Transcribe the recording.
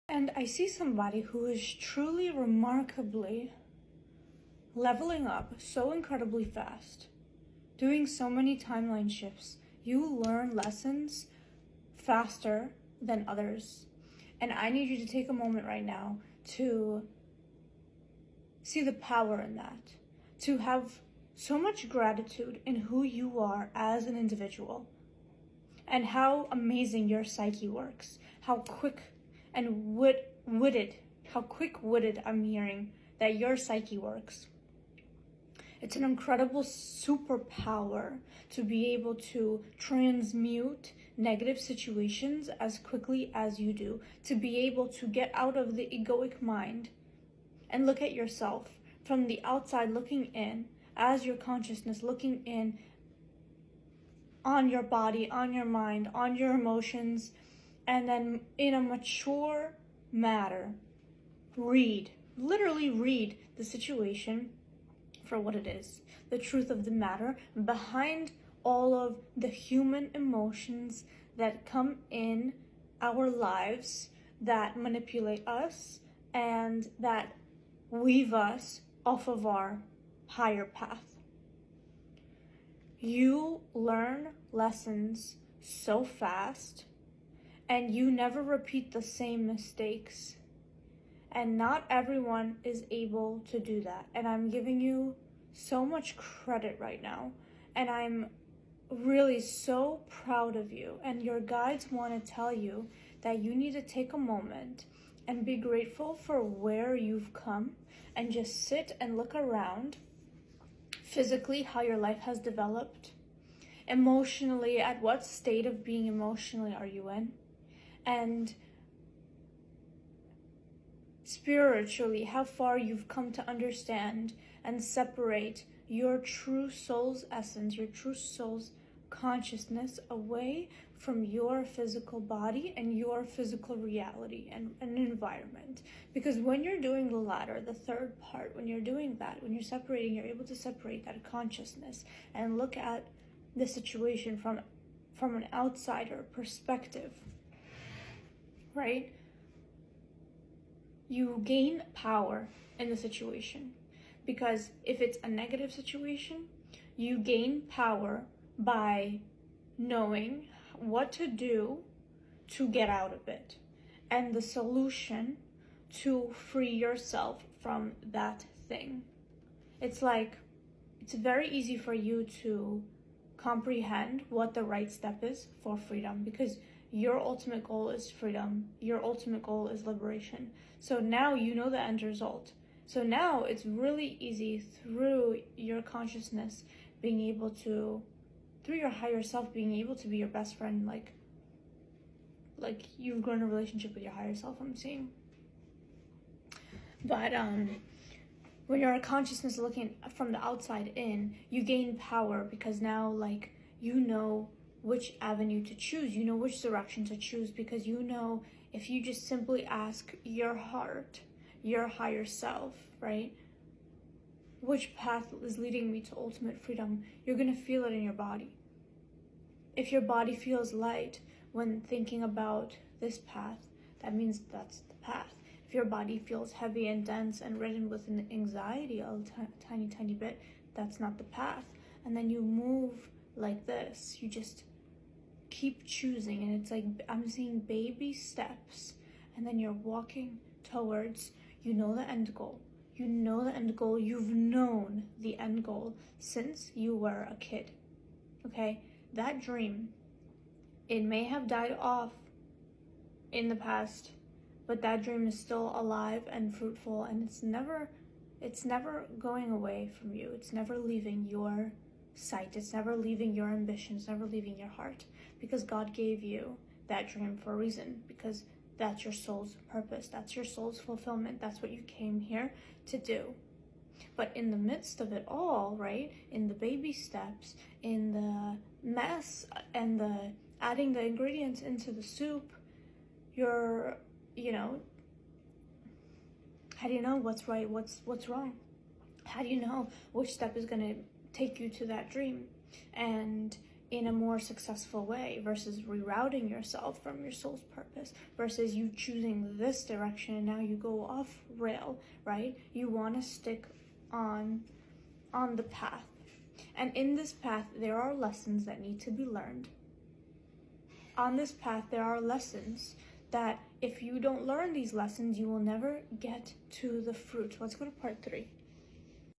And I see somebody who is truly remarkably leveling up so incredibly fast, doing so many timeline shifts. You learn lessons faster than others. And I need you to take a moment right now to see the power in that, to have so much gratitude in who you are as an individual and how amazing your psyche works, how quick and witted, how quick-witted I'm hearing that your psyche works. It's an incredible superpower to be able to transmute negative situations as quickly as you do, to be able to get out of the egoic mind and look at yourself from the outside looking in, as your consciousness looking in on your body, on your mind, on your emotions, and then in a mature manner, literally read the situation for what it is, the truth of the matter behind all of the human emotions that come in our lives, that manipulate us and that weave us off of our higher path. You learn lessons so fast and you never repeat the same mistakes. And not everyone is able to do that. And I'm giving you so much credit right now. And I'm really so proud of you. And your guides want to tell you that you need to take a moment and be grateful for where you've come and just sit and look around physically, how your life has developed, emotionally, at what state of being emotionally are you in, and spiritually, how far you've come to understand and separate your true soul's essence, your true soul's consciousness away from your physical body and your physical reality and environment. Because when you're doing the latter, the third part, when you're doing that, when you're separating, you're able to separate that consciousness and look at the situation from an outsider perspective, right? You gain power in the situation, because if it's a negative situation, you gain power by knowing what to do to get out of it and the solution to free yourself from that thing. It's very easy for you to comprehend what the right step is for freedom, because your ultimate goal is freedom. Your ultimate goal is liberation. So now you know the end result. So now it's really easy through your consciousness being able to, through your higher self being able to be your best friend, like you've grown a relationship with your higher self, I'm seeing. But when you're a consciousness looking from the outside in, you gain power, because now you know which avenue to choose, you know which direction to choose, because you know if you just simply ask your heart, your higher self, right, which path is leading me to ultimate freedom, you're gonna feel it in your body. If your body feels light when thinking about this path, that means that's the path. If your body feels heavy and dense and ridden with an anxiety a tiny bit, that's not the path. And then you move like this, you just keep choosing, and it's like I'm seeing baby steps, and then you're walking towards, you know, the end goal. You know the end goal. You've known the end goal since you were a kid, okay? That dream, it may have died off in the past, but that dream is still alive and fruitful, and it's never going away from you. It's never leaving your sight. It's never leaving your ambition. It's never leaving your heart, because God gave you that dream for a reason, because that's your soul's purpose. That's your soul's fulfillment. That's what you came here to do. But in the midst of it all, right, in the baby steps, in the mess and the adding the ingredients into the soup, you're, how do you know what's right, what's wrong? How do you know which step is going to take you to that dream? And in a more successful way, versus rerouting yourself from your soul's purpose, versus you choosing this direction and now you go off rail, right? You want to stick on the path. And in this path, there are lessons that need to be learned. On this path, there are lessons that if you don't learn these lessons, you will never get to the fruit. Let's go to part 3.